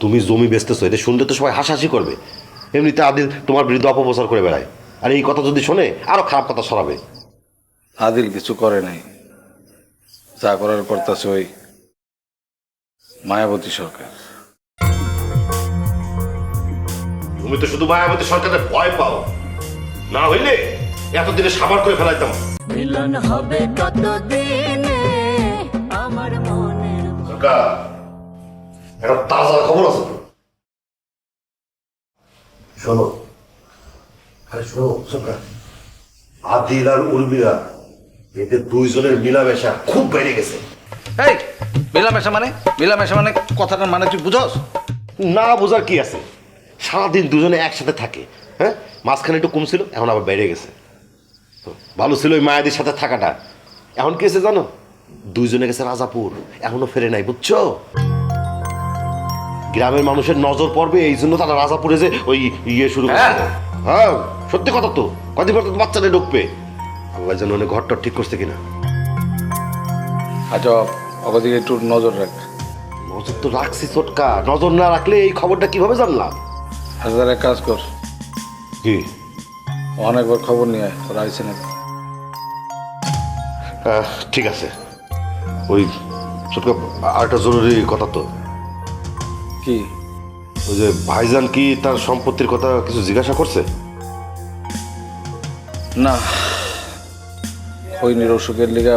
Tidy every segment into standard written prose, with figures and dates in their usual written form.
তুমি জমি বেচতেছো, এটা শুনলে তো সবাই হাসাহাসি করবে। এমনিতে আদিল তোমার বিরুদ্ধে অপপ্রচার করে বেড়ায়, আর এই কথা যদি শোনে আরো খারাপ কথা ছড়াবে। আদিল কিছু করে নাই, যা করার করতেছে ওই মায়াবতী সরকার। তুমি তো শুধু মায়াবতী সরকারের ভয় পাও, না হইলে এতদিনে সাবার করে ফেলাইতাম। মিলন হবে কতদিনে আমার মনের সরকার, একটা তাজা খবর আছে তো। শোনো, আরে শোনো সরকার, আদিল আর উর্মিলা এদের দুইজনের মিলামেশা খুব বেড়ে গেছে। এই মেলামেশা মানে কথাটার মানে তুই বুঝস? না বোঝার কি আছে, সারাদিন দুজনে একসাথে থাকে। হ্যাঁ, মাঝখানে একটু কম ছিল, এখন আবার বেড়ে গেছে। তো ভালো ছিল ওই মায়াদির সাথে থাকাটা। এখন কি আছে জানো, দুইজনে গেছে রাজাপুর, এখনো ফেরে নাই, বুঝছো? গ্রামের মানুষের নজর পড়বে, এই জন্য তারা রাজাপুরে যে ওই ইয়ে শুরু করছে। হ্যাঁ সত্যি কথা তো, কদিন পর তো বাচ্চাটা ঢুকবে। আল্লাহ যেন অনেক ঘরটা ঠিক করছে কিনা। আচ্ছা ওদিকে একটু নজর রাখ। নজর তো রাখছি ছোটকা, নজর না রাখলে এই খবরটা কিভাবে জানলাম? হাজার এক কাজ কর, কি? অনেকবার খবর নিয়ে আয়, তোরা আইসে নাকি? ঠিক আছে। ওই ছোটকা, আরেকটা জরুরি কথা তো। কি? ওই যে ভাইজান কি তার সম্পত্তির কথা কিছু জিজ্ঞাসা করছে? না, ওই নিরসুকের লিগা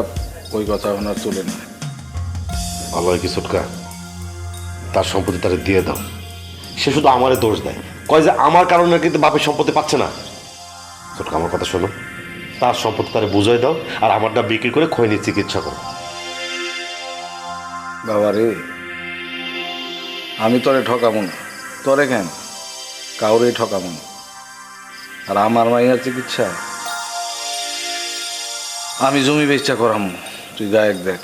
ওই কথা এখন আর চলে না। ভালো হয় কি ছোটকা, তার সম্পত্তি তারে দিয়ে দাও। সে শুধু আমারে দোষ দেয়, কয় যে আমার কারণে কিন্তু বাপের সম্পত্তি পাচ্ছে না। ছোটকা আমার কথা শোনো, তার সম্পত্তি তারে বুঝাই দাও, আর আমারটা বিক্রি করে খৈনি চিকিৎসা করো। বাবা রে, আমি তোরে ঠকাবো না, তোরে কেন কাউরেই ঠকাবো না। আর আমার মাইয়ার চিকিৎসা আমি জমি বেচা করামো, তুই গায়ক দেখ।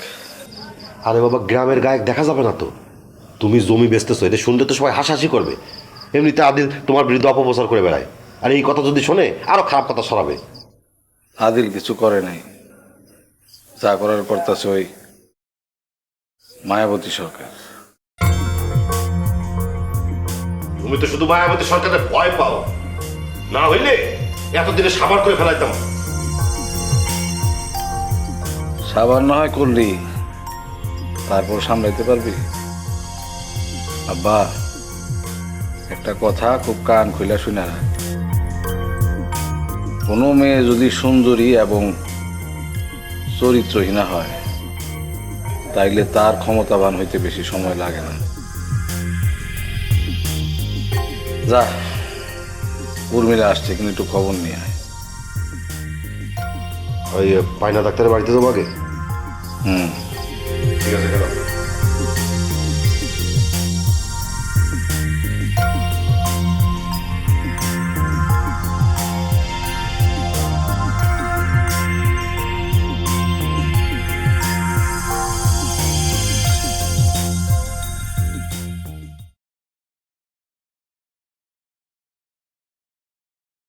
আরে বাবা, গ্রামের গায়ক দেখা যাবে না তো। তুমি জমি বেচতেছো, এটা শুনলে তো সবাই হাসাহাসি করবে। এমনিতে আদিল তোমার বিরুদ্ধে অপপ্রচার করে বেড়ায়, আর এই কথা যদি শোনে আরো খারাপ কথা ছড়াবে। আদিল কিছু করে নাই, যা করার করতেছে ওই মায়াবতী সরকার। তুমি তো শুধু মায়াবতী সরকারের ভয় পাও, না হইলে এতদিনে সাবার করে ফেলাইতাম। সাবান না হয় করলি, তারপর সামলাইতে পারবি? আব্বা, একটা কথা খুব কান খুইলা শুনে রাখ। কোনো মেয়ে যদি সুন্দরী এবং চরিত্রহীনা হয়, তাইলে তার ক্ষমতাবান হইতে বেশি সময় লাগে না। যা, উর্মিলা আসছে, কিন্তু একটু খবর নিয়ে আয়। ওই পায়না ডাক্তারের বাড়িতে যাবো আগে। হুম। ঠিক আছে, গেলাম।